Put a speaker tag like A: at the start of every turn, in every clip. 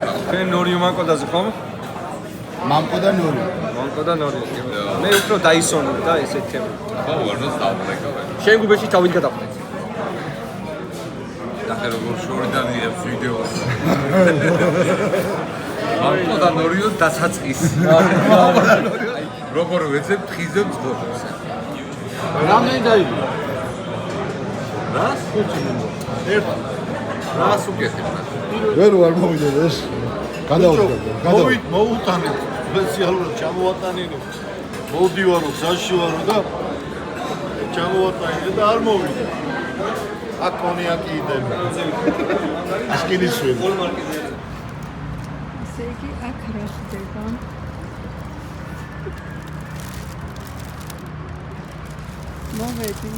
A: თქვენ ნორი მანკოდაზე ხომ?
B: მანკო და ნორი.
A: მანკო და ნორი. მე უფრო დაისონებ და ესეთ თემა.
C: ხო, ვარდას დავბრეკავენ.
A: შენ გუბეში თავით გადავხდეთ.
C: ნახე როგორ შორიდან იებს ვიდეოს. მანკო და ნორიო დასაწყის. როგორ ვეცებ ხიზე მძღოლებს.
B: რამდენი დაიბი?
C: რას?
B: ერთი.
C: რას უკეთებ?
B: ვერ ვარ მოვიდოდეს. გადავდგა.
D: მოუტანე სპეციალურად ჩამოვატანინე. მოვდივარო, გზაში ვარო და ჩამოვატანინე და არ მოვიდე. აქ კონიაკი იდება. აშკინისვილი.
E: ესე იგი აქ რა ხდება? მოვედი.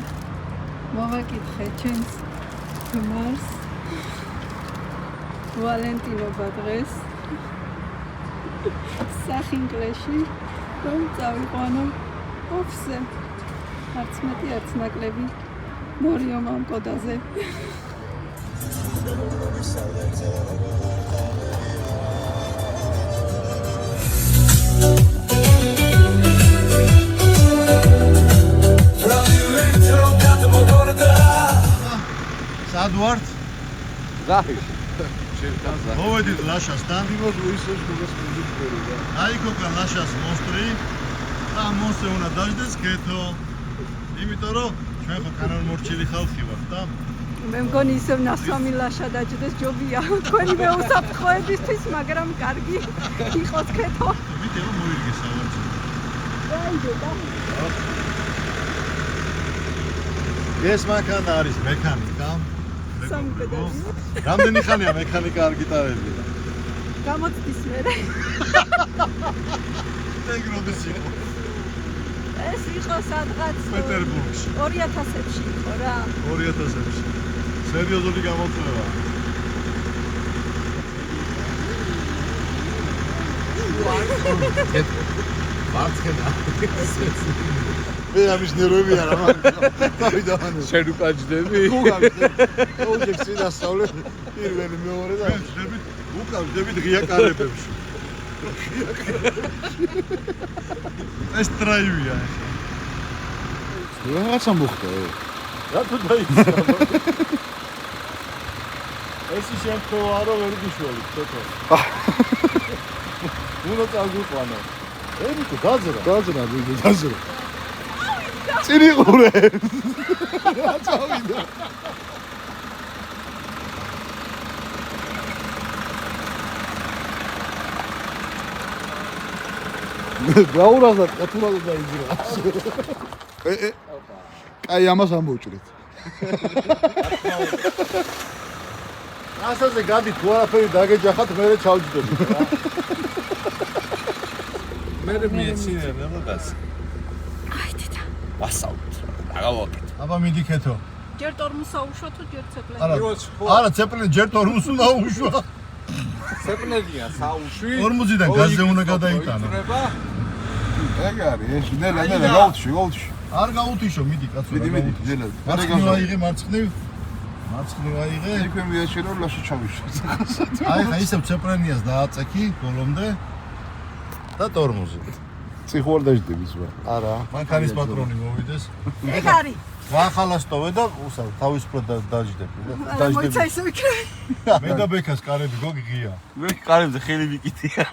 E: მოვაკითხე ჩემს გმარს. ვალენტინობა დღეს. სახინგლეში რომ წავიყვანო ოფსზე. არც მეტი, არც ნაკლები. ნორიო მანკოდაზე.
D: სად ვართ?
A: ზაჰი.
D: მოვედით ლაშასთან. აი კოკა ლაშას მოსტრი და მოსე უნდა დაждდეს კეთო. იმიტომ რომ ჩვენ ხო კანონმორჩილი ხალხი ვართ და
E: მე მგონი ისევ ნასვამი ლაშა დაჯდეს ჯობია თქვენი მეუსაფრთხოებისთვის, მაგრამ კარგი იყოს კეთო.
D: ვით ეხა მოირგე სავარჯი.
E: დაიდე და
D: ეს მანქანა არის მექანიკა.
E: სამკედელი.
D: რამდენი ხანია მექანიკა არ გიტარები?
E: გამოცდის მერე.
D: ეგროდეს იყო
E: ეს იყო სადღაც
D: პეტერბურგში
E: 2000-ში იყო რა.
D: 2000-ში. სერიოზული გამოწვევა.
C: მარცხენა.
D: მე ამის ნერვები არა მაგ.
C: შენ უკაჯდები?
D: ოჯექ წინასწავლე პირველი მეორე და უკავდებით ღია კარებებში. ეს ტრაივია.
B: რაღაცა მოხდა.
D: რატო დაიწყო? ესი შემთხვევა რომ ვერ გიშველი, თეთო. უნდა წაგვიყვანო. ემიკო დაძრა.
B: დაძრა. წინ იყურე. რა წავიდა. გაურაზა ყეთურად დაიძრა. აი ამას ამოვჭრით.
D: ასაზე გადი თუ არაფერი დაგეჯახათ, მე ჩავჯდები.
C: მე მეცინე ნებოდას.
E: აი დედა.
C: ვასაუბრეთ. დაგავაკეთ.
D: აბა მიდი კეთო.
E: ჯერ ტორმუსა უშვა თუ ჯერ ცეპლენი?
D: არა, ცეპლენი ჯერ ტორმუს უნდა უშვა.
C: სეპლენია საუშვი.
D: 40-დან გაზზე უნდა გადაიტანო.
B: ეგ არის, ეს ნელა გაუთში.
D: არ გაუთიშო, მიდი კაცო.
B: მიდი, ნელა.
D: მარცხნივ აიღე, მარცხნივ აიღე.
B: იქ მე მიაჩერო ლაში ჩავიშვა.
D: აი ხა ისევ ცეპლენიას დააწექი ბოლომდე და ტორმუზი.
B: წიხوار დაждდები სხვა. არა.
D: მანქანის პატრონი მოვიდეს.
E: ეგ არის.
D: ვახალასტოვე და უსავ თავისუფლად დაждდები და
E: მოიცა ისევ იქნება.
D: მე და ბექას კარები გოგიღია.
C: მე კარებზე ხელი ვიკითია.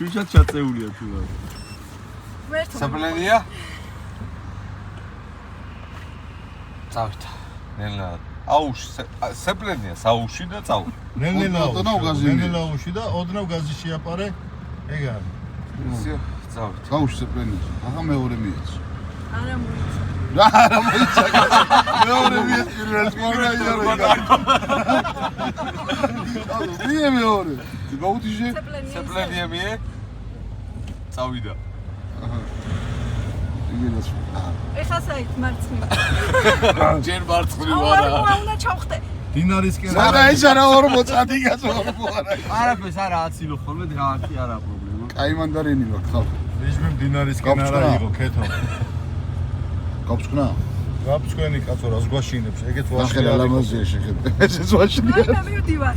C: შუშად ჩაწეულია თუ რა.
E: ვერტო.
C: სეპლენია? წავით. ნელა. აუში სეპლენია საუში და წავ.
D: ნელა-უში და ოდნავ გაზი შეაპარე. ეგ არის.
C: ისე წავით.
B: გაუშვი სეპლენი. ახლა მეორე მიეც.
E: არა მოიცა.
B: არა მოიცა. მეორე მიეც პირველი მოგაიარა. მie მეორე. გაუთიშე.
C: სეპლენია მie? წავიდა.
B: იმენას.
E: ეხა საით მარცხნივ.
C: ჯერ მარცხნივ
E: არა,
C: არა.
E: უნდა ჩავხტე.
D: დინარისკენ
B: სადა ის არა 40 გაწვა არა.
C: არაფერს არა აცილო ხოლმე დღაათი არა პრობლემა.
B: კაი მანდარინი მაქვს ხალხი.
D: რეჟიმი დინარისკენ არა იყო, კეთო.
B: გავწკნა.
D: გაფცხვენი კაცო რას გვაშინებს ეგეც
B: ახლა
D: ვაშინია
B: ლამაზია შეხედე ესეც ვაშინია
E: ანა მივდივარ.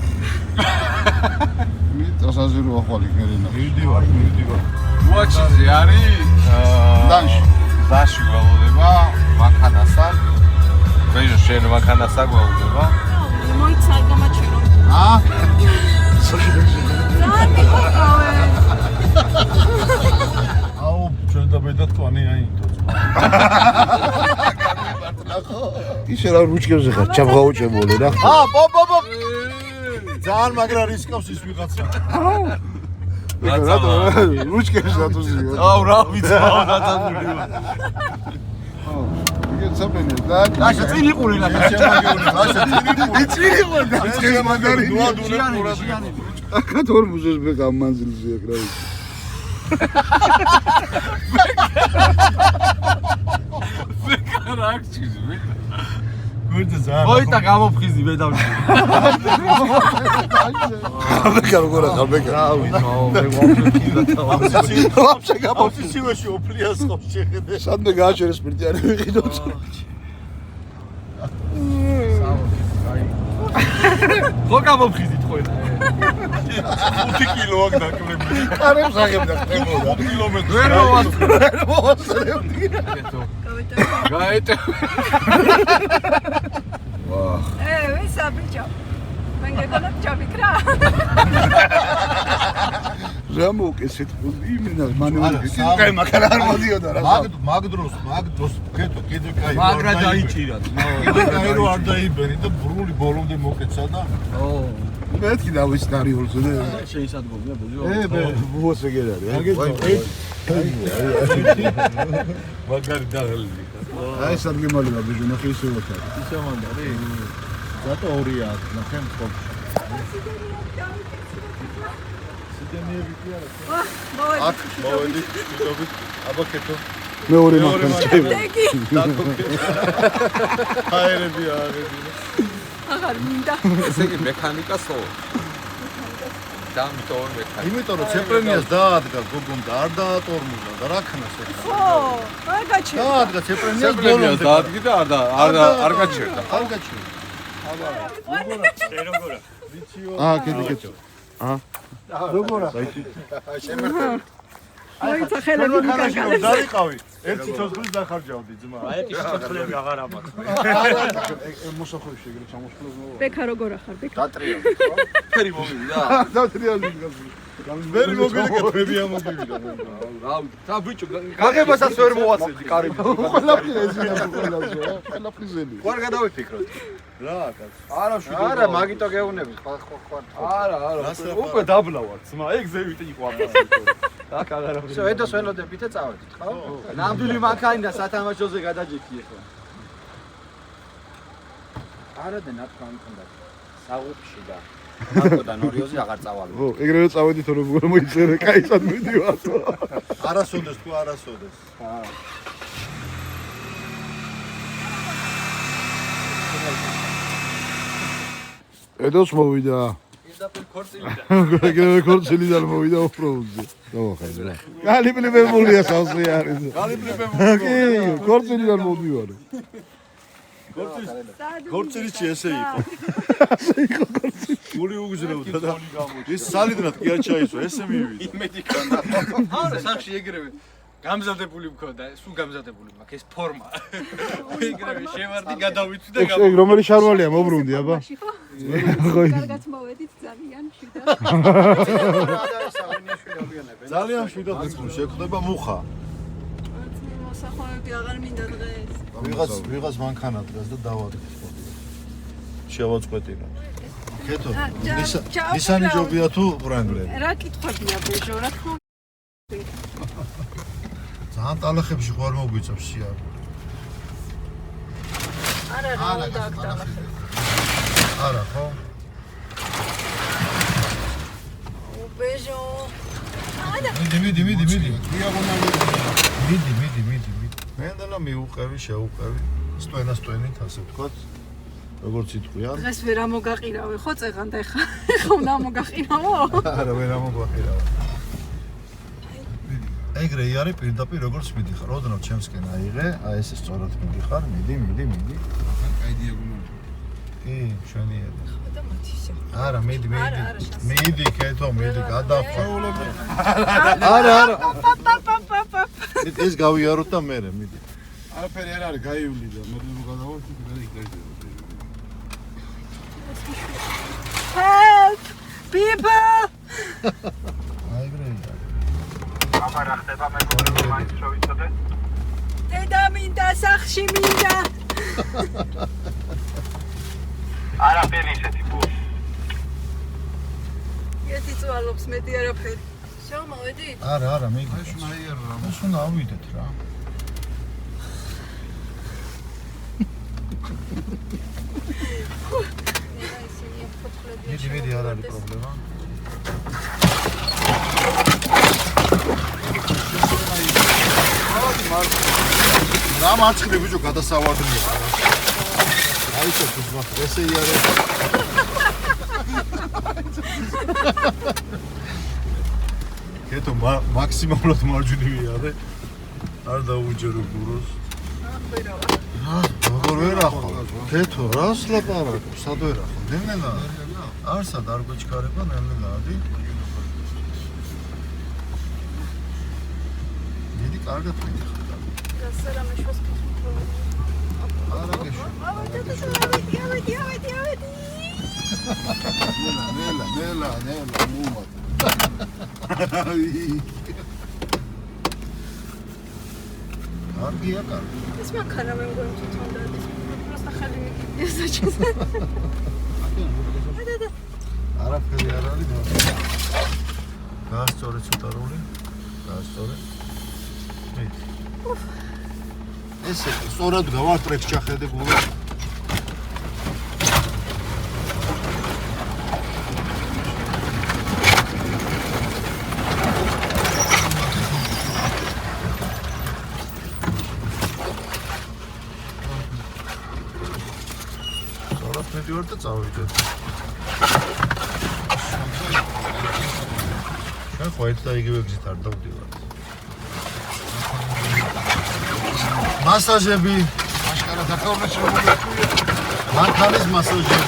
B: მიწასაზირო ახალი გერენა
D: მივდივარ
C: უაჩიზე არის
B: დანში
C: დაში გველოდება მანქანასთან ბეჟო შენ მანქანასთან გველოდება
E: მოიცა გამაჩვენო.
B: აა
E: ძალიან მიყავე.
D: აუ ჩვენ და ბედად თქვენი აინთო
B: ისე რა რუჩკებზე ხარ ჩამღაუჭებული რა
D: ბო ძალიან მაგრა რისკავს ის ვიღაცა
B: რატო რუჩკებს რატოზია
C: აუ რა ვიცი რაღაცა
B: იგი წაბენე და
C: დაშა წინ იყური რა
B: წინი მაგარი აკა თორმუზეს ბეკა მანძილზე აქ რა ვიცი
C: კარაქჩიზი
D: გურდა ძალიან
C: მოიტა გამოფხიზი მე დავში
B: ხაბეკა როგორ ხაბეკა ვაფშე
D: ოპოზიციაში ოფლიას ხო შეხედე
B: სამდე გააჩერეს სპირტიანი ვიყიდოთ
C: ხო გამოფხიზით ხო
D: 5 კილო აქ დაკლებული
B: კარებს აღებდა ხდებოდა
D: კილომეტრი
C: ვერ
B: მოვასწრებდი
C: გაეტე
E: ვისა ბიჭო. მან გეკონებ ჯობიქრა.
B: რა მოვკესეთ იმენა მანევრი კაი მაგარ არ მოდიოდა რა
D: მაგდროს კეთო კიდე კაი
C: მაგრა დაიჭირათ
D: კიდე კაი რო არ დაიბერი და ბრული ბოლომდე მოკეცა და
B: მეთქი დავისტარიულზე და
C: შეისადგომია ბუჯო
B: ბუოსე გერარი
D: მაგარი დაღელი
B: აი სადგემალია ბიჭო ნახე ისე ვოთარ
D: ისე მანდარი ზატო 2-ია ნახემ ხო სიდემიები კი არა აქ მოვედი ვიდობით აბა კეთო
B: მეორე მანქანა
E: დეგი.
D: აერები აერები
E: აღარ მინდა.
C: ესე იგი მექანიკასო დამტოვ მექანიკა
D: იმიტომ რომ ცეპრენიას დაადგა გოგომ და არ დაატორმულა და რა ქნას ეხლა
E: ხო, აი გაჩერდა.
D: დაადგა ცეპრენიას
C: სეპრენიას
D: ბოლომდე
C: დაადგი და არ გაჩერდა
D: არ გაჩერდა
B: აა კეთო კეთო
E: მოიცა ხელები მიკაკალებს.
D: დარიყავი ერთი ცოცხლის დახარჯავდი ძმა აი ეს ცოცხლები აღარ ამაქვს
B: მოსახლეში ეგრე ჩამოსხლობ
E: ბექა როგორ ახარ ბექა?
C: ფერი მომივიდა
B: დატრიალი
D: ვერი მოგიგე თვები ამოგივიდა
C: რა და ბიჭო გაღებასაც ვერ მოვაცედი კარები
B: ყველაფერი ეძინა ყველაფერი ყველაფერი
C: ვარ გადავიფიქროთ
D: რა კაც
C: არა შვიდობა არა მაგიტო გეუნები ხო არა უკვე დაბლა ვარ ძმა ეგ ზევით იყო აბა აქ აღარა
A: всё ედოს ველოდებით და წავედით ხო ნამდვილი მანქანა სათამაშოზე გადაჯექი ახლა არადა ნათქვა მქონდა საღუპში და ნაკოდან ორიოზე აღარ წავალ
B: ო ეგრევე წავედით რომ როგორ მოიწერე кайსად მიდივარ
D: არასოდეს თუ არასოდეს
B: ედოს მოვიდა
A: პირდაპირ ქორწილიდან
B: ეგრევე ქორწილიდან მოვიდა ოფროუდზე დავახედე გალიბლებებულია სავსე არის გალიბლებებულია კი ქორწილიდან მოვიდივარ
D: ქორწილში ესე იყო გული უგზნებდა და ის სალიდნად კი არ ჩაისვა ესე მივიდა
A: იმედი ქონდა არა სახში ეგრევე გამზადებული მქონდა სულ გამზადებული მაქვს ეს ფორმა ეგრევე შევარდი გადავიცვი და
B: ეგ რომელი შარვალია მოbrunდი აბა
E: კარგად მოვედით ძალიან შვიდად.
D: ძალიან შვიდად შეხვდება მუხა
E: მოსახლეები აღარ მინდა დღეს.
D: ვიღაც მანქანა დღეს და დავადგეს შევაწყვეტინოთ კეთო ისანი ჯობია თუ ვრანგლერი
E: რა კითხვებია ბეჟო რა თქმა
D: ძალიან ტალახებში ხო არ მოგვიწევს სიარ
E: არა რა დააკტალა
D: არა ხო
E: ბეჟო
D: მიდი მენდალა მიუყევი შეუყევი სტვენით ასე ვთქვათ როგორც იტყვიან
E: დღეს ვერ ამოგაყირავე ხო წეღანდა ეხა უნდა მოგაყირავო
D: არა ვერ ამოგვაყირავა ეგრე არის პირდაპირ როგორც მიდიხარ. ოდნავ ჩემსკენ აიღე, აი ესე სწორად მიდიხარ, მიდი.
B: კაი დიაგონალი.
D: კი, მშვენიერი.
E: და მათიშა.
D: არა, მიდი.
E: შანსი.
D: მიდი, კეთო, მიდი, გადავხაულები.
B: არა.
D: ეს გავიაროთ და მერე, მიდი.
B: არაფერი არ არის, გაიული და მე გადავართ და იქნება.
E: Help! People!
D: აი ეგრე არის.
C: აბა ხდება მეგობრებო მაინც რო ვიცოდე.
E: დედა მინდა სახში მინდა.
C: არაფერი ისეთი ბო.
E: ერთი წვალობს მეტი არაფერი. შევ მოვედი?
D: არა, მიდი.
B: აი შნაიერ რა.
D: ეს უნდა ავიდეთ რა. მიდი, არ არის პრობლემა. რა მარცხნე ბიჭო გადასავარდნია არა. აი ეს თუმა ესე იარე. კეთო მაქსიმალურად მარჯვნივი არა. არ დაუჯერო გუროს. როგორ ვერ ახალ? კეთო რას ლაპარაკობ? სად ვერ ახალ? ნელ-ნელა. არსად არ გვეჩქარება ნელ-ნელა ადი. დიდი კარგად მიდიხარ.
E: გასერამე შოს ფიქრობ.
D: არა გეშო.
E: ავედი.
B: ნელა მუმად.
D: კარგია, კარგი.
E: ეს მანქანა მე მგონი თვითონ დადის. просто ხალი მიგიდეს საჩეს.
D: არაფერი არ არის და გაასწორე ცოტა როლი. გაასწორე. ესე სწორად გავარ ტრეკს ჩახედე გულო. სწორად მედივარ და წავიდეთ. ჩვენ ხოეთ და იგივე გზით არ დავდივართ. მასაჟები,
B: აშკარად ახალმა შემოგვიყვია.
D: მანქანის მასაჟები.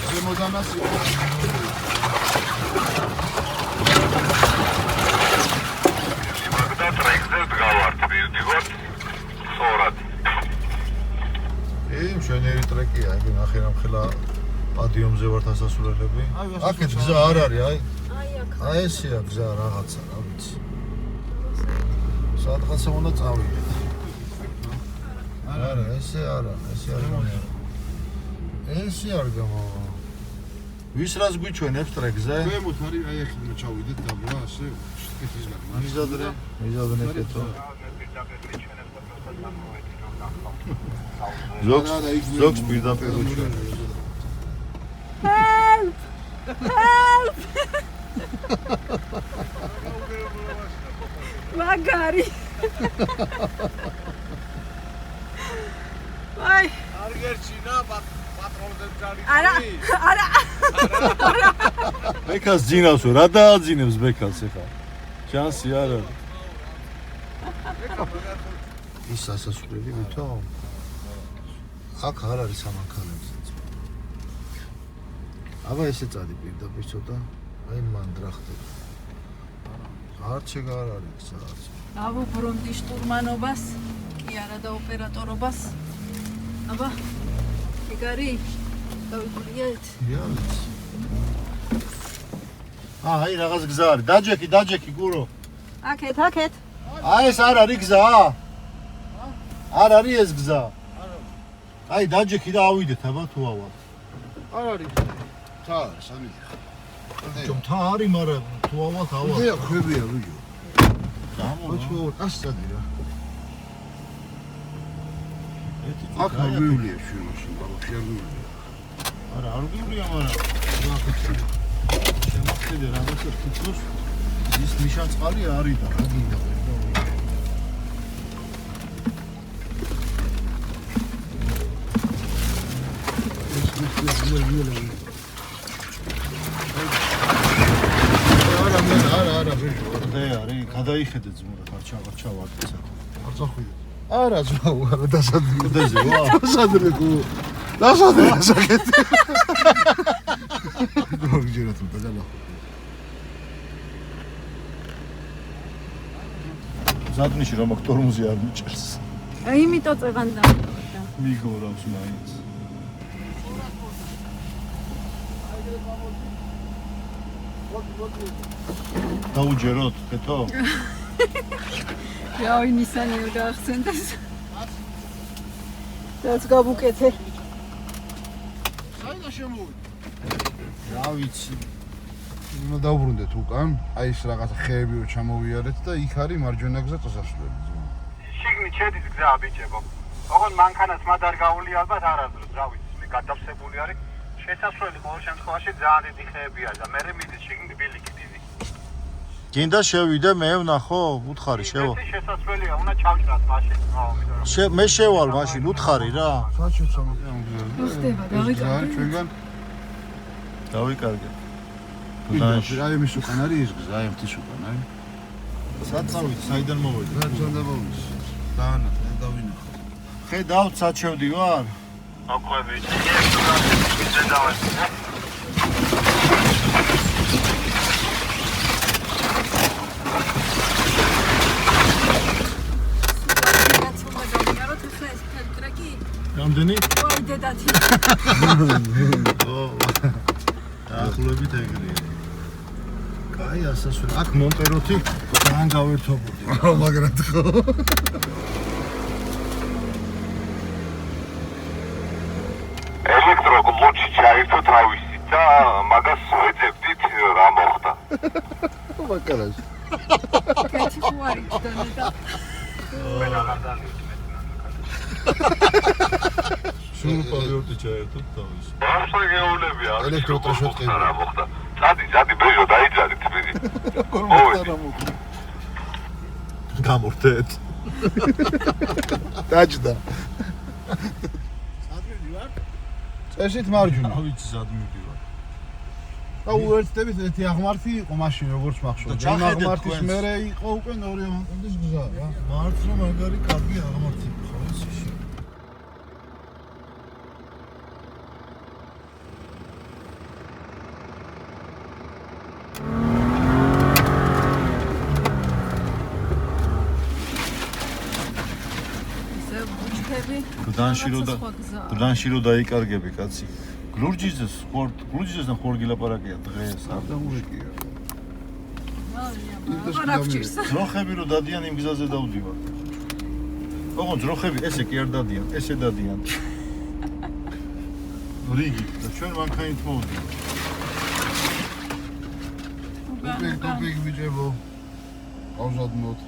B: ზემოდანაც
C: მაგდა ტრეკზე დგავართ, ვიდივართ სწორად.
D: მშვენიერი ტრეკია, იგი ნახე რამ ხელა პადიუმზე ვართ ასასვლელები. აქეთ გზა არ არის, აი. აი ესეა გზა რაღაცა, რა ვიცი. სადღაცა უნდა წავიდეთ. არა, ესე არა, ესე არ მომია. ესე არ გამა. ვის რას გვიჩვენებს ტრეკზე?
B: ქვემოთ არის, აი აქ უნდა ჩავიდეთ დაბლა, ასე კეთისგან.
D: მიზადნე კეთო. ზოგს პირდაპირ უჩვენ.
E: Help! მაგარი. აი.
A: არ გერჩინა პატრონზე ჯარი.
E: არა.
D: ბეკას ძინავს რა დააძინებს ბეკას ეხა. შანსი არ არის. ის ასასვლელი ვითომ? აქ არ არის სამანქანოზე. აბა ესე წადი პირდაპირ ცოტა. აი მან დრახტები. არც შეგარ არის საერთოდ.
E: დავუბრუნდი შტურმანობას, კი არა და ოპერატორობას. აბა, ეგარი დავიკურიეთ.
D: რეალიც. აი რაღაც გზა არის. დაჯექი გურო.
E: აქეთ.
D: აი ეს არ არის გზა? არ არის ეს გზა? აი დაჯექი და ავიდეთ აბა თუ ავალ.
B: არ არის. თა, სამი.
D: მთა არის, მაგრამ თუ ავალთ ავალ.
B: ია ხვებია ვიგო.
D: ხო, ასწადი რა.
B: აქ არ გვივლია შენ ბაბა, შეგვივლია.
D: არა, არ გვივლია, მაგრამ შემოხედე რაღაცა თვითონ ის ნიშანწყალი არის და რა გინდა. არა ბიჭო და არის გადაიხედე ძმურა ხარჩა ვაკეცა არცახვიდე არა ძმაო არა დასადრე ვა დასადრე საკეთე გოგჯერა თუ დაგალა ზადნიში რომ აქ თორმუზი არ მიჭერს
E: იმიტომ წევან დამკვირდა
D: მიგორავს მაინც დაუჯეროთ ხეთო
E: რაი ნისანი არ გაახსენდეს რაც გავუკეთე
D: საიდან შემოვიდა რა ვიცი უნდა დავბრუნდეთ უკან აი ეს რაღაცა ხეებიო ჩამოვიარეთ და იქ არის მარჯვენა გზა წასასვლელი
F: შიგნით შედის გზა ბიჭებო ოღონ მანქანას მადარ გაული ალბათ არასდროს რა ვიცი მე გადავსებული არის შესასვლელი ყოველ შემთხვევაში ძალიან დიდი ხეებია და მე მიდის შიგნით ბილიკი დიდი
D: გინდა შევიდე მე ვნახო უთხარი შევა
F: ეს შესასვლელია უნდა ჩავჭრათ მაშინ
D: მე შევალ მაშინ უთხარი რა საჩუცო
E: ხდება დავიკარგე
D: ჩვენგან დავიკარგე აი მის უკან არის ეს გზა აი მთის უკან აი საწავით საიდან მოვედი რა ზონდა მოვიდეს დაანათ მე დავინახო ხედავთ საჩევდი ვარ
F: აკვები ეს დავას
D: რამდენი?
E: ვაი დედათი.
D: ახლობით ეგრეა. კაი ასასვლელი. აქ მონტეროთი ძალიან გავერთობოდი. მაგრამ ხო.
F: ელექტროლუჩი ჩაერთო თავისი და მაგას ვეძებდით რა მოხდა.
D: მაგარას.
E: კაცი ხوارი დონე და
F: მე აღარ
D: სულ პავიორტი ჩაერთო თავისი.
F: ახლა გეულებია.
D: ელექტროტრაშოტყი.
F: რა მოხდა? წადი ბეჟო დაიძალი თბილი.
D: როგორ მოხდა რა მოხდა? გამორთეთ. დაჭდა. სადმივდი ვარ? წესით მარჯვენა. რა ვიცი სადმივდი ვარ. და უერთდებით ერთი აღმართი იყო მაშინ როგორც მახსოვს. ამ აღმართის მერე იყო უკვე ორი ამონტის გზა რა. მართლა მაგარი კარგი აღმართი იყო ეს ისე. გდანში რო დაიკარგები კაცი. გლურჯიზეს ხორგი ლაპარაკია დღეს არ დაურეკია. ძროხები რო დადიან იმ გზაზე დავდივარ. ოღონდ ძროხები ესე კი არ დადიან, ესე დადიან. რიგი და ჩვენ მანქანით მოვდივართ. ტოპიკ ბიჭებო. გავზადნოთ.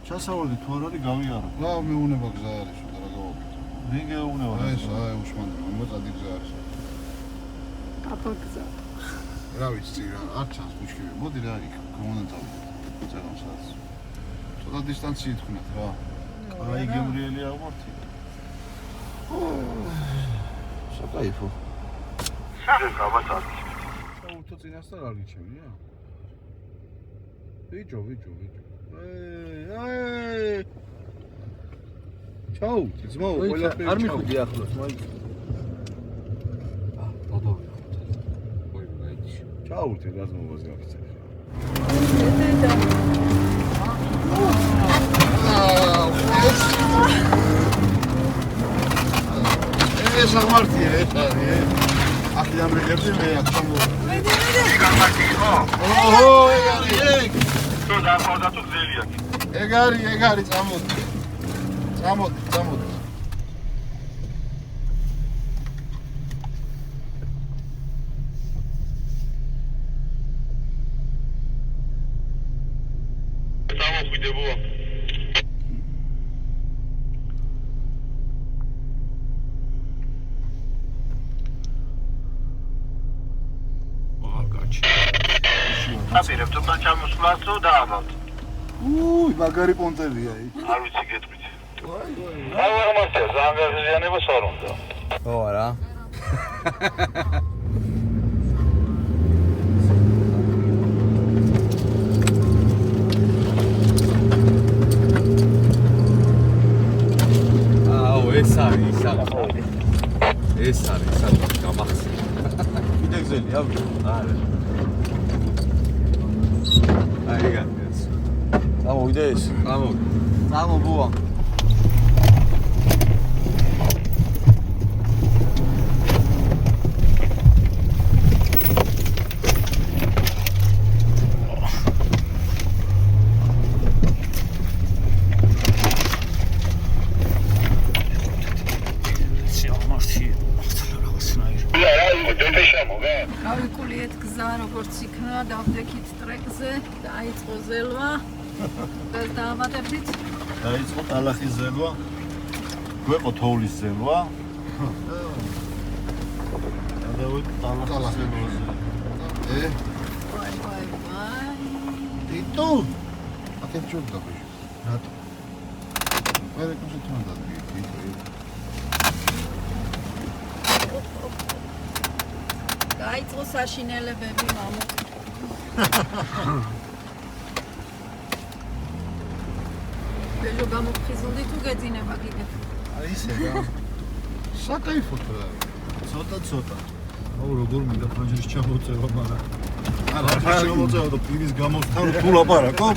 D: ჩასავალი თუ არ არის გავიარო. რა მეუნება გზა არის და რა გავაკეთო. რიგე უნება. ეს აი უშმანდ მოწადი გზა არის.
E: აპოქზა.
D: რა ვიცი რა, არ ჩანს ბუჩქები. მოდი რა იქ გამონაწავდეთ. წეგამსაც. ცოტა დისტანციით ხნათ რა. აი გემრიელი აღმართი. საკაიფო.
F: გაბაცალ.
D: საერთო წინასწარ არ გიჩვენია? ვიჯო. ჩაუ, ძმაო, ყველაფერი
A: არ მიხუდი ახლოს, მაინც.
D: ჩაუ, თე გაზმობას გაქცევ. ეს აღმართია, ეს არის. აქედან მიგებდი მე აქ ჩამო.
E: მედი.
D: ოჰო, ეგ არის ეგ.
F: თუ დახავდა თუ გზელია.
D: ეგ არის, წამოდი.
F: დამოხვიდებოა.
D: კაჩი.
F: აპირებთ უკან ჩამოსვლას თუ დაამალთ.
D: უი, მაგარი პონტებია იქ.
F: არ ვიცი გეტყვით. აი, აღმართია, ზანგარზიანებას არ უნდა.
C: ო არა. ეს არის სადღაც გამახსენე. კიდე გზელია? არა. აი გაგეს. წამოვიდე ეს? წამოვიდე. წამო ბუა.
E: გავიკულიეთ გზა როგორც იქნა, დავდექით ტრეკზე, დაიწყო ზელვა. და დაამატებდით.
D: დაიწყო ტალახის ზელვა. გვეყო თოვლის ზელვა. გადავიდ ტალახის ზელვაზე.
E: ვაი.
D: ტიტუ. აკეთ ჯობდა ბიჭო. რატო? მე რეკოში თუნდა ტიტუ.
E: დაიწყო საშინელებები, მამო. ბეჟო გამოფხიზლდი თუ გეძინება კიდე?
D: აი ისე რა. საკაიფოთ რა. ცოტა. აუ როგორ მინდა ფანჯრის ჩამოწევა, მაგრამ არა, შემოწევა და პირის გამოსთან თუ ლაპარაკო?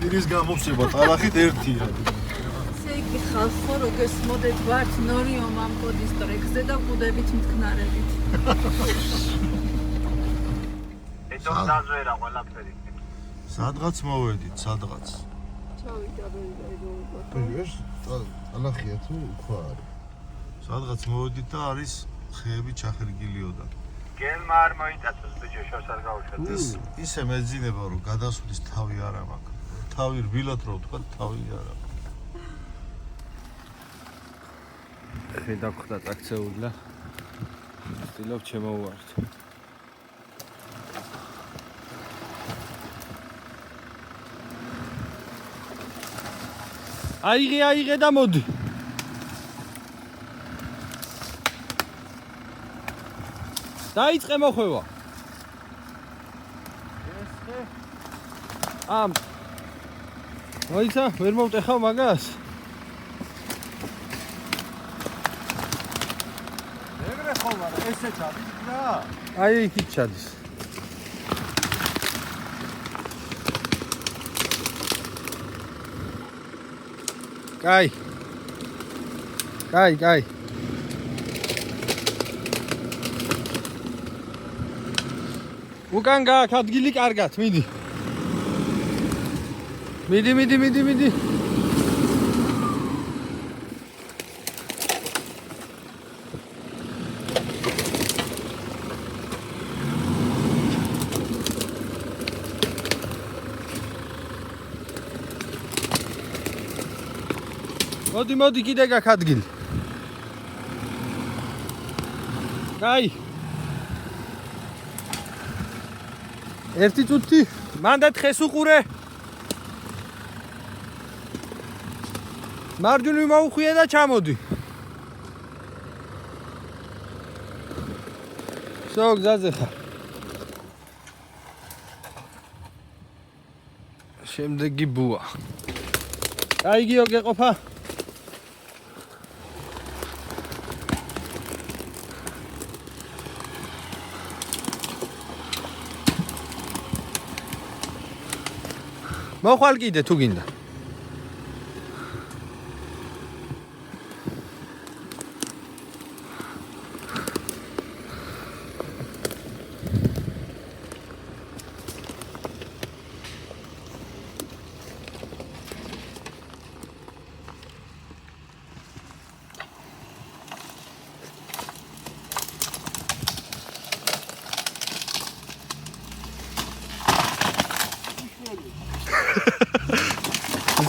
D: პირის გამოსება ტალახით ერთია.
E: სეგი ხალხო როგეს მოდეთ ვართ ნორიო მამკოდის ტრეკზე და ყუდებით მტკნარებით.
F: ეთო დაზვერა ყველაფერი.
D: სადღაც მოვედით, სადღაც.
E: ჩავიდა ბეჟო.
D: ბეჟოს ტალახია თუ ხო არის. სადღაც მოვედით და არის ხეები ჩახერგილიოდა.
F: გელმა არ მოიტაცოს ბიჭო, შორს არ გაუშვათ.
D: ისე მეძინება რომ გადასვლის თავი არ მაქვს. თავი რბილად რო თქვა, თავი არ აქვს.
C: ხედა გხდა წაქცეული და ვცდილობ შემოვუართ. აიღე და მოდი. დაიწყე მოხვევა. მოიცა, ვერ მოვტეხავ მაგას.
D: ეგრე ხომ არა, ესე ჩადის და
C: აი იქით ჩადის. კაი. უკან გააქვს ადგილი კარგად, მიდი. მიდი. მოდი კიდე გაქვს ადგილი. კაი. ერთი წუთი მანდ ხეს უყურე. მარჯვნივ მოუხვიე და ჩამოდი. სო გზაზე ხარ. შემდეგი ბუა. აი გიო გეყოფა. მოხვალ კიდე თუ გინდა.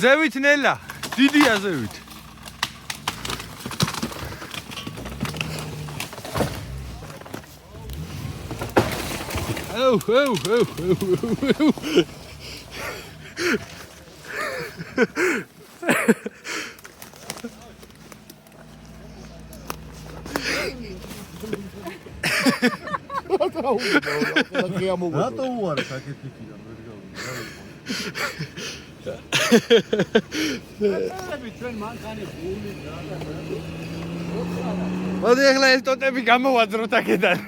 C: ზევით ნელა, დიდია ზევით.
D: რატო უარე საკეთიქიდან ვერ გავიგე.
A: მოდი ახლა ეს ტოტები გამოვაძროთ აქედან.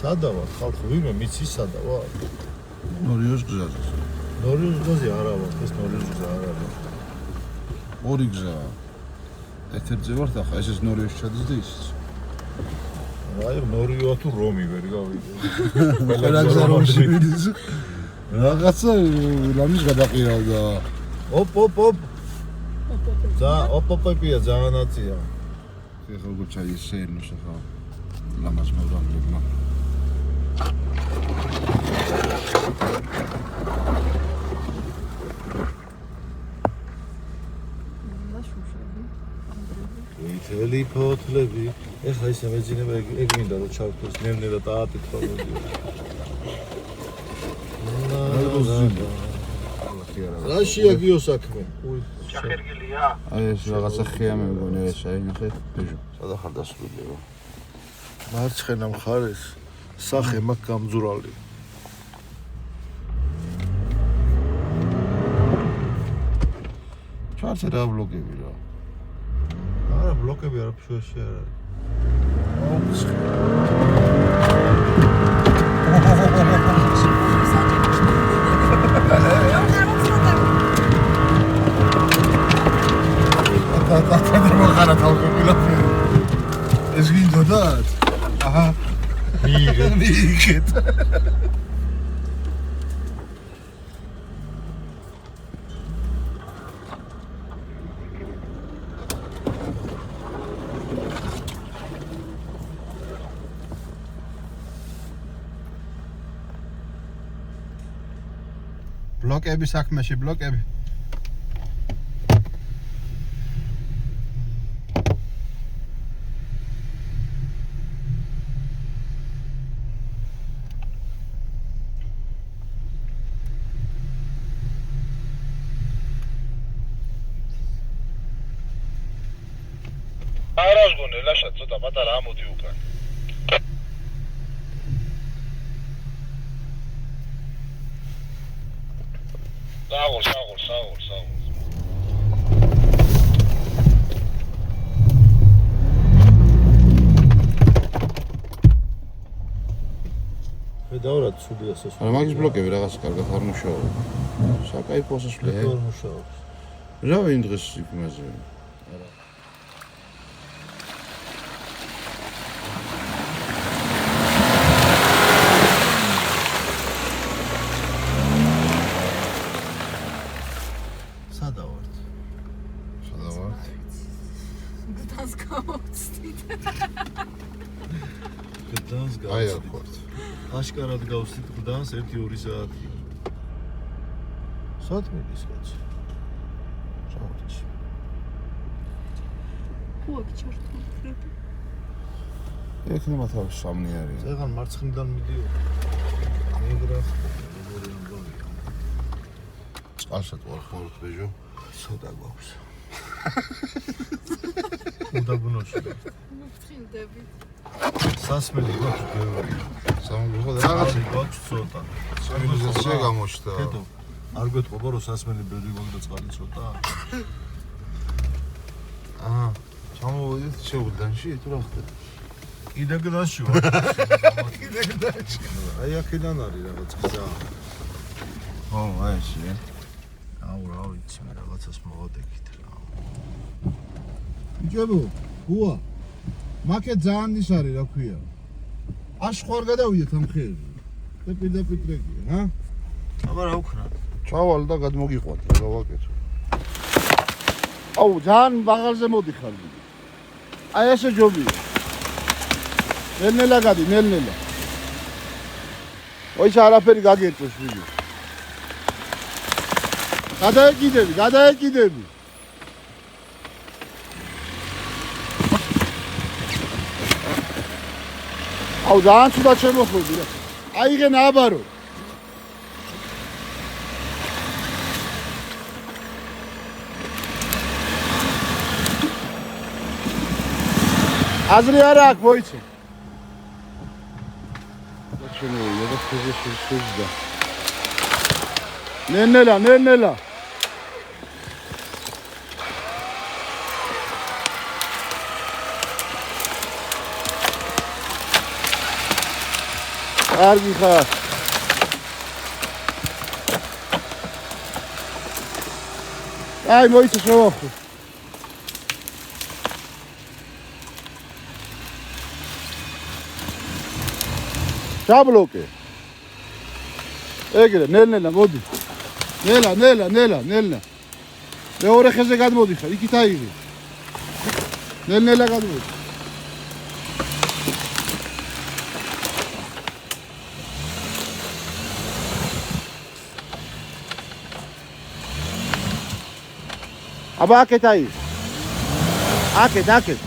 D: სადა ვარ ხალხო ვინმე მიცის სადა ვარ
B: ნორიოს გზაზე.
D: ნორიოს გზაზე არა ვარ ეს ნორიოს გზა არ არის
B: ორი გზა. ეთერზე ვარ ახლა ეს ნორიოს ჩადის და ისიც.
D: აი ნორიოა თუ რომი ვერ გავიგე
B: ყველა გზა რომში მიდის. რაღაცა რამის გადაყირავდა.
D: ოპ ზა ოპოპებია ზაანაცია
B: ეხლა როგორ ჩაისეირნოს ახლა ლამაზ მოვდამლებმა.
D: ვითელი ფოთლები ეხლა ისე მეძინება ეგ მინდა რომ ჩავთოს ნელ-ნელა დაატიტყვა რაშია გიო საქმე
F: ჩახერგილია
B: აი ეს რაღაცა ხეა მე მგონი ეს აი ნახე ბიჟო სადა ხარ დასრულდება.
D: მარცხენა მხარეს სახე მაქვს გამძურალი
B: ჩარჩა რა ბლოკები რა.
D: არა ბლოკები არა ფშვეში არ არის
B: ეს გინდოდათ? აჰა. მიიღეთ.
D: ბლოკები საქმეში ბლოკები
F: არას გონე ლაშა ცოტა პატარა ამოდი უკან საღოლ
D: დავრად ცუდია სასწაული
B: არა მაგის ბლოკები რაღაც კარგად არ მუშაობს. საკაიფო სასწაული.
D: არ მუშაობს
B: რა ვინ დღეს იქ მასე?
D: სადა ვართ
E: გდანს გამოვცდით.
D: გდანს
B: აი არ ხართ.
D: აშკარად გავსით გდანს 1-2 საათი საათ მიდის კაცი საათში
E: ხუაკი ჩართული.
B: ეკნება თავის სამნი არის.
D: წეგან მარცხნიდან მიდიო მეგრა როგორი ამბავია
B: წყალსად ვარ ხორთ ბეჟო.
D: ცოტა გვაქვს უდაბნოში
E: მოფრინდები.
D: სასმელი გვაქვს ბევრი
B: სამგლო
D: რაღაც გვაქვს ცოტა
B: ცივილიზაცია გამოჩნდა.
D: კეთო არ გვეთყობა რომ სასმელი ბევრი გვაქვს და წყალი ცოტა
B: აჰა. ჩამოვიდეთ შეუდანში თუ რა ხდება?
D: კიდე გდანში ვარ კიდე გდანში აი აქედან არის რაღაც გზა
B: ო აი ესე.
D: აუ რა ვიცი მე რაღაცას მოვადექით რა ბიჭებო გუა მაკე ძალიან ის არის რა ქვია აშხვარ გადავიდეთ ამ ხეებზე და პირდაპირ ტრეკია რა აბა რა უქნა
B: ჩავალ და გადმოგიყვათ რა გავაკეთო. აუ ძალიან ბაღალზე მოდიხარ. აი ესე ჯობია. ნელ-ნელა გადი, ნელ-ნელა. ოიც არაფერი გაგერწოს ვიდეო. გადაეკიდები.
D: აუ ძალიან ცუდად შემოხვედი რა. აიღე ნაბარო. აზრი არა აქვს მოიცე. ჩენოა და ხეზე შეშდა. ნენელა. კარგი ხარ. აი მოიცე შევახო. ჩაბლოკე. ეგრე, ნელ-ნელა მოდი. ნელა. მეორე ხეზე გადმოდი ხარ, იქით აიღე. ნელ-ნელა გადმოდი. აბა აქეთ აიღე. აქეთ.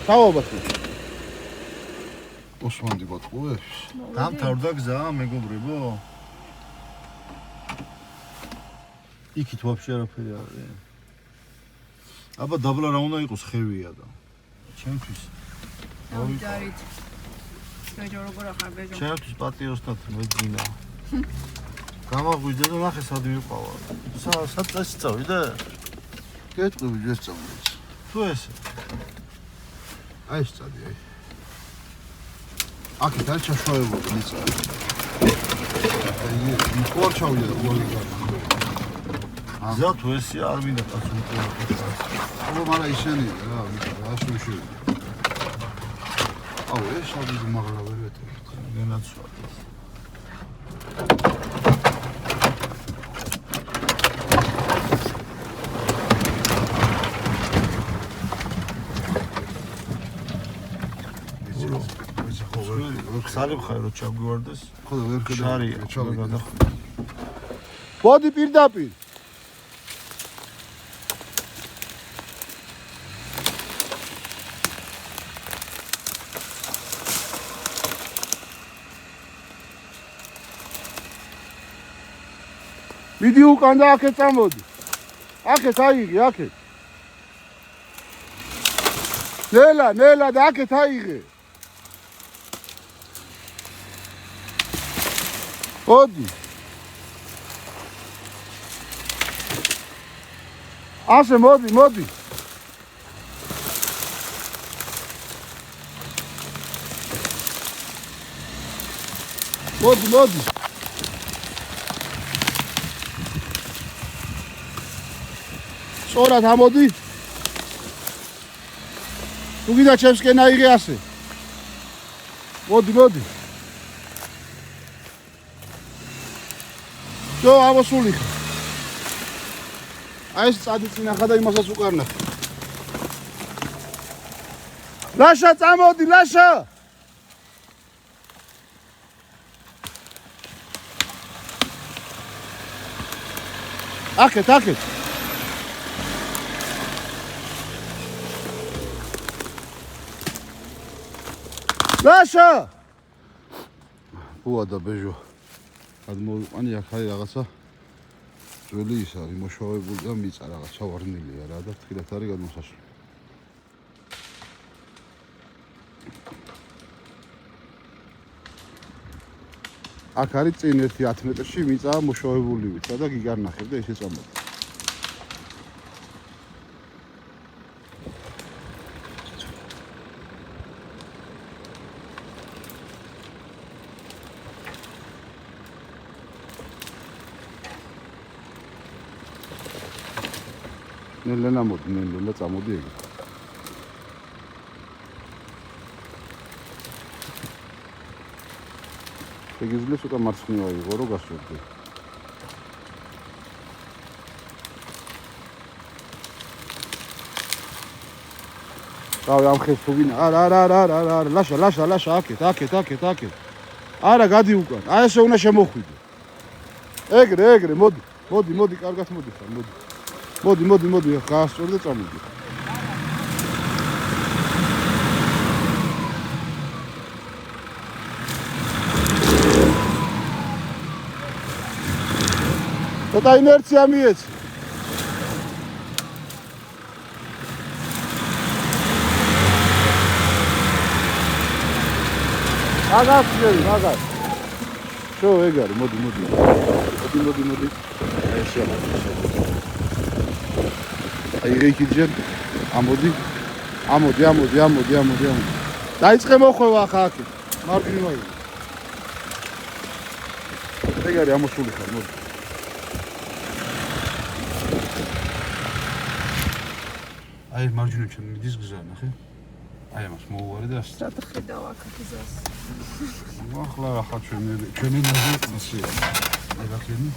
D: თავობა. ოსმანდი ბატყუე.
G: დამთავრდა გზა, მეგობრებო. იქით ვაფშე არაფერი არ არის. აბა დაბლა რა უნდა იყოს ხევია და ჩემთვის.
E: დავიჯარით. ბეჯო როგორ ახარ ბეჯო?
G: ჩემთვის პატიოსთან მეძინა. გამაღვიდე და ნახე სად მიყავა. სად წავიდე?
D: გეტყვი ჯერ წავიდე.
G: თუ ესე.
D: აი სწადი აი. აქეთ არ ჩაშოებოდი მიწა. აი კორჩავია და გოლიკა.
G: გზა თუ ესე არ მინდა კაცო მიყვა.
D: აბა მარა ისენია რა, რა შუშევი. აუ ეს შავი მაგლა ვერ ვეთები.
G: გენაცვა. ხალიფ ხარო ჩაგვივარდეს.
D: ხო და ვერ ხედავ.
G: შარია, ჩავიდა.
D: ბოდი პირდაპირ. მიდი უკან და აქეთ წამოდი. აქეთ აიღე, აქეთ. ნელა და აქეთ აიღე. მოდი. ასე მოდი. მოდი. სწორად ამოდი. თუ გინდა ჩემსკენ აიღე ასე. მოდი. ჯო ამოსული ხარ. აი ეს წადი წინახა და იმასაც უკარ ნახე. ლაშა წამოდი, ლაშა. აქეთ. ლაშა. ბუა და ბეჟო. გადმოვიყვანი აქ არის რაღაცა ძველი ის არის მოშოვებული და მიწა რაღაცა ვარნილია რა და თქილად არის გადმოსაშლი. აქ არის წინ 1-10 მეტრში მიწა მოშოვებული ვით და გიგარნახებ და ესე წამოდი. ნელა მოდი, ნელა წამოდი ეგ. შეგიძლიათ უკან მარცხნივ აიღო, რომ გასვერდე. რავი ამ ხეს თუ გინა არა ლაშა აკეთ არა გადი უკან აი ესე უნდა შემოხვიდე ეგრე მოდი კარგად მოდი ხარ მოდი გაასწორ და წამოდი ცოტა ინერცია მიეცი მაგას შო ეგარი მოდი აი შეამოდი აი რეიქიჯენ ამოდი დაიწყე მოხვევა ახლა აქ მარჯვნივ ეგარი ამოსული ხარ მოდი აი მარჯვნივ ჩემ მიდის გზა ნახე აი ამას მოუვარე და
E: რა ხედავ აქ გზას
D: ახლა ჩვენი ნაზი წასია ეგახენი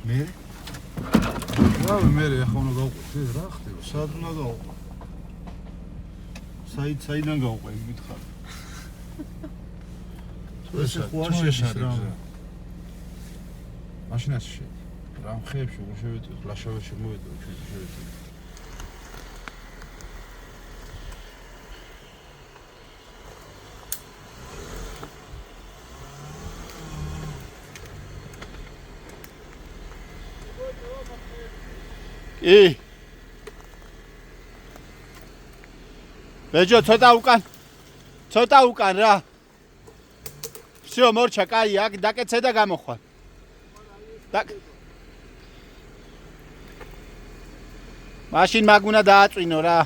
D: მე ახლა უნდა გავყვეთ ეს რა ხდება
G: სად უნდა გავყვე? საიდან გავყვე მითხარ? ეს ხوارშეში რა.
D: მაშინაში რა მხეებში რომ შევეწევ, ლაშავეში მოვეწევ, შევეწევ.
H: ბეჯო ცოტა უკან რა всё მორჩა კაი აქ დაკეცე და გამოხვალ მაშინ მაგ უნდა დააწვინო რა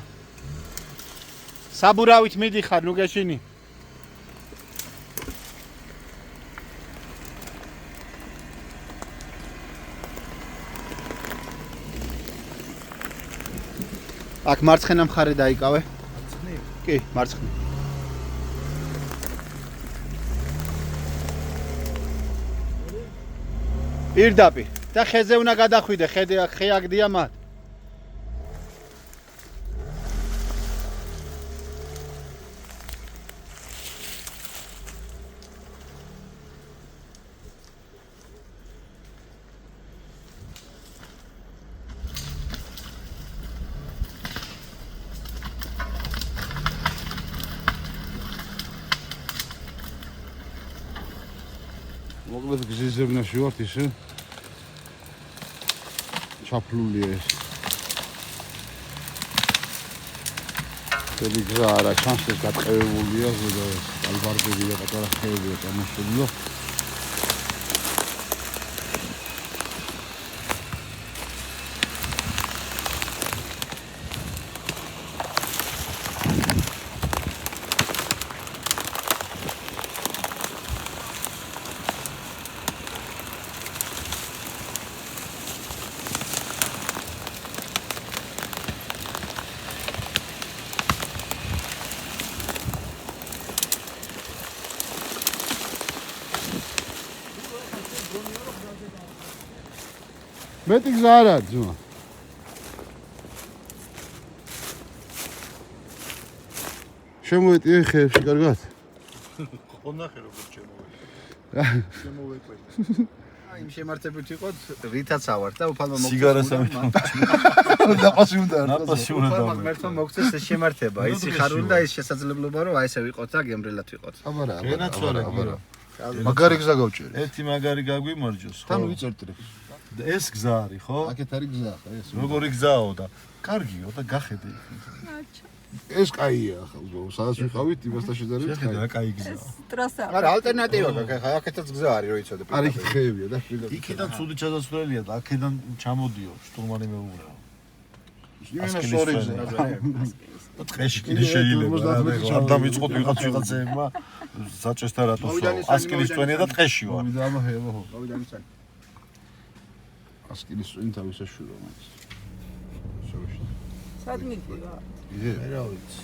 H: საბურავით მიდიხარ ნუ გეშინი აქ მარცხენა მხარე დაიკავე. კი, მარცხენა. პირდაპირ და ხეზე უნდა გადახვიდე, ხე აგდია მათ.
D: მოკლედ გზიზებნაში ვართ ისე ჩაფლულია ეს თელი გზა არა ჩანს ეს გატყევებულია ზედა ეს ალბარდები და პატარა ხეებია წამოსული მეტი გზა არა ძმა შემოეტიე ხეებში კარგად
G: ხო ნახე როგორ შემოვეკვე
H: აი იმ შემართებით იყო რითაც ავარ და უფალმა მოგწეს
G: სიგარას
D: ნაპასი უნდა
G: ნაპასი უნდა
H: მერტო მოგწეს ეს შემართება ის სიხარული და ის შესაძლებლობა რომ აი ესე ვიყოთ და გემრიელად ვიყოთ
D: აბარა
G: გენაცვალე
D: მაგარი გზა გავჭერი
G: ერთი მაგარი გაგვიმარჯოს ხო
D: თან ვიწერტრი
G: ეს გზა არის ხო
D: აქეთ არის გზა ხა ეს
G: როგორი გზაო და კარგიო და გახედე
D: ეს კაია ახლა სადაც ვიყავით იმასთან შედარებით
G: შეხედე რა კაი გზაა
E: ტრასა
H: არა ალტერნატივა გაქვს ხა აქეთაც გზა არის რომ იცოდე
D: არის ხეებია და
G: იქიდან ცუდი ჩასასვლელია და აქედან ჩამოდიო შტურმანი მეუღრეო
D: იმენა სწორი გზა
G: ტყეში კიდე შეიძლება არ დამიწყოთ ვიღაცეებმა საჭესთან რატოსო 100 კილის წვენია და ტყეში ვარ
H: გავიდან იცან
D: 100 კილის წვენი თავისაშურო მას
E: სად მიდივა
G: რა ვიცი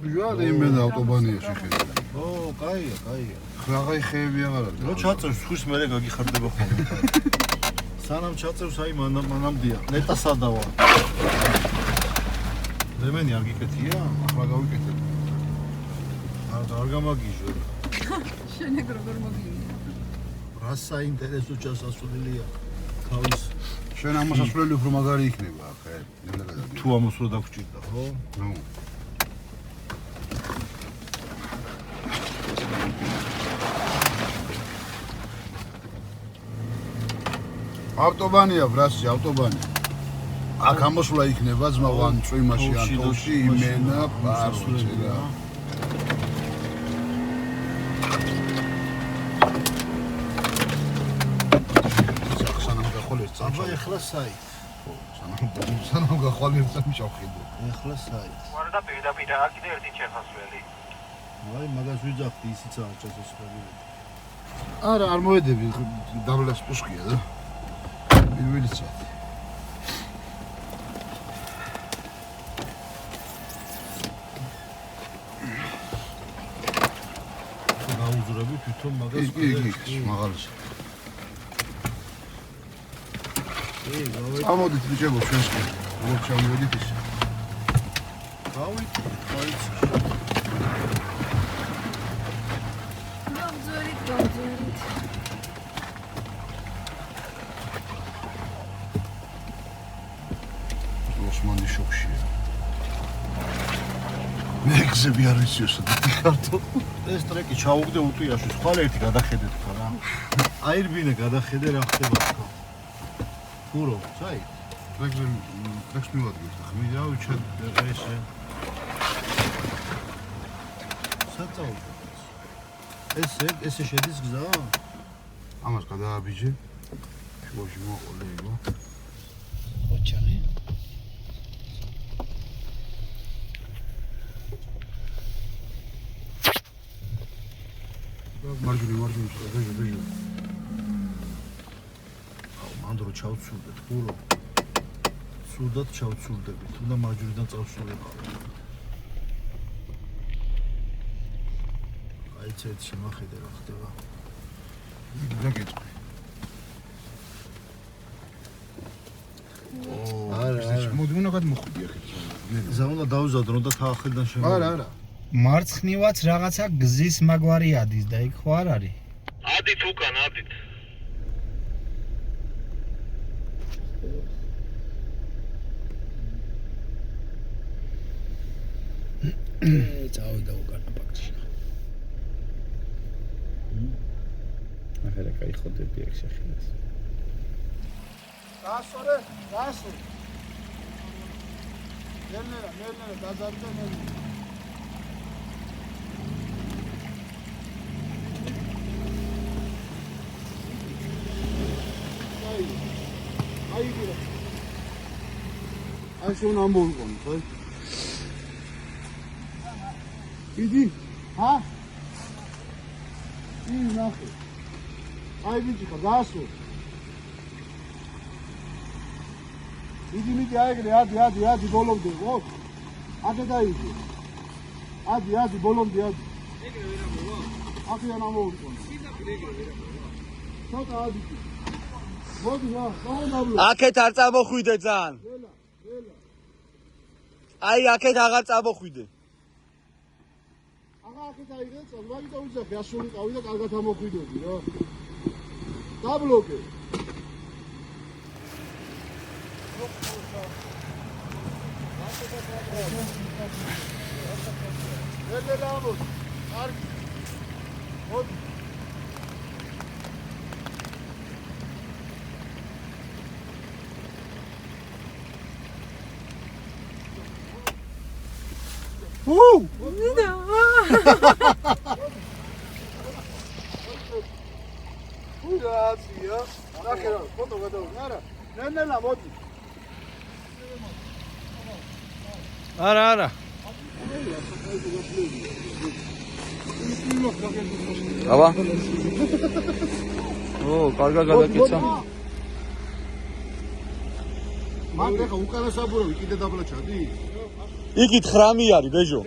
D: ბიჟად იმენა ავტობანია შეხედე
G: ო კაია
D: რაღაცა ხეები აღარ არის
G: რო ჩაწევს ხვის მერე გაგიხარდება ხოლმე სანამ ჩაწევს აი მანამდეა. ნეტა სადავა. რემენი არ გიკეთია?
D: ახლა გავიკეთებ.
G: არ გამაგიჟო.
E: შენ ეგ როგორ მოგივიდა?
G: რა საინტერესო ჩასასვლელია. თავის
D: შენ ამასასვლელი უფრო მაგარი იქნება, ხე?
G: თუ ამას რო დაგჭირდა, ხო?
D: ნუ. ავტობანია, ბრასი, ავტობანი. აქ ამოსვლა იქნება ძმავან წვიმაში ან თოვში იმენა პაროჩერა. სანამ გახოლეს
G: აბა ეხლა საით.
D: სანამ გახოლეს სამშავხედო.
G: ეხლა საით.
F: ვარ და პირდაპირ კიდე ერთი ჩეხასველი.
G: აი მაგას ვიძახდი ისიც არ ჩასასვლელი.
D: არა, არ მოედები, დაბლას პუშკია და. პირველი წათი.
G: გაუძრები თვითონ მაგას.
D: კი, მაღალში. ამოდით ბიჭებო, ჩვენში. როგორ ჩამოვედით ის?
G: გავით, გაიც.
E: გავძვერით.
D: ოსმანი შოქშია. მე გზები არ ვიციოსა და ხარტო.
G: ეს ტრეკი ჩაუგდე უტიაში, ხვალ ერთი გადახედეთ ხო რა. აირბინე გადახედე რა ხდება თქო. ფურო, საი.
D: ტრეკს მივადგეთ ხა. მიდაო ჩად
G: ესე. საწაო. ესე შედის გზა?
D: ამას გადააბიჯე. შუაში მოყოლე იგო.
G: ოჩარი.
D: მარჯვნივ, ბეჟო.
G: აუ, მანდრო ჩავცურდეთ, ფურო. სუდად ჩავცურდებით, თუნდა მარჯვნიდან წავსულიყავ. აი, ცეთ შემახედე რა ხდება.
D: დაგეწყე.
G: არა.
D: მოდი უნდა გადმოხვიდი ახლა.
G: ზა უნდა დავზადრო და თაახელიდან შემოვიდა.
D: არა.
I: მარცხნივაც რაღაცა გზის მაგვარი ადის და იქ ხო არ არის?
F: ადით უკან, ადით.
I: წავიდა უკანა ბაქში. ახლა კაი ხოდები აქ შეხილეს.
D: გასორე. ნელ-ნელა დაზარდა ნელ. აი გირა. აი შენ ამბობ ხო? იდი? ჰა? ნახე. აი ბიჭი ხა გასო. იდი აიგრე, ადი ბოლომდე, ხო? ადა დაიდი. ადი ბოლომდე, ადი. ეგრე ვერ ამბობ? აფიან ამბობ. ცოტა ადი. მოდი რა, დაუნდაბლო.
I: აქეთ არ წამოხვიდე ძალიან.
D: ველა.
I: აი აქეთ აღარ წამოხვიდე.
D: აქეთ აიღე, წავალი და უძახე, ასულიყავი და კარგად ამოხვიდოდი რა. დაბლოკე. ველა ამბობ. კარგი. მოდი. ურაცია. ნახე რა, ფოტო გადავიღე. არა. ნელა მოდი.
I: არა. აბა. კარგად გადაკეცა.
D: მან ეხა უკანა საბურავი კიდე დაბლა ჩადი?
I: იქით ხრამი არის, ბეჟო.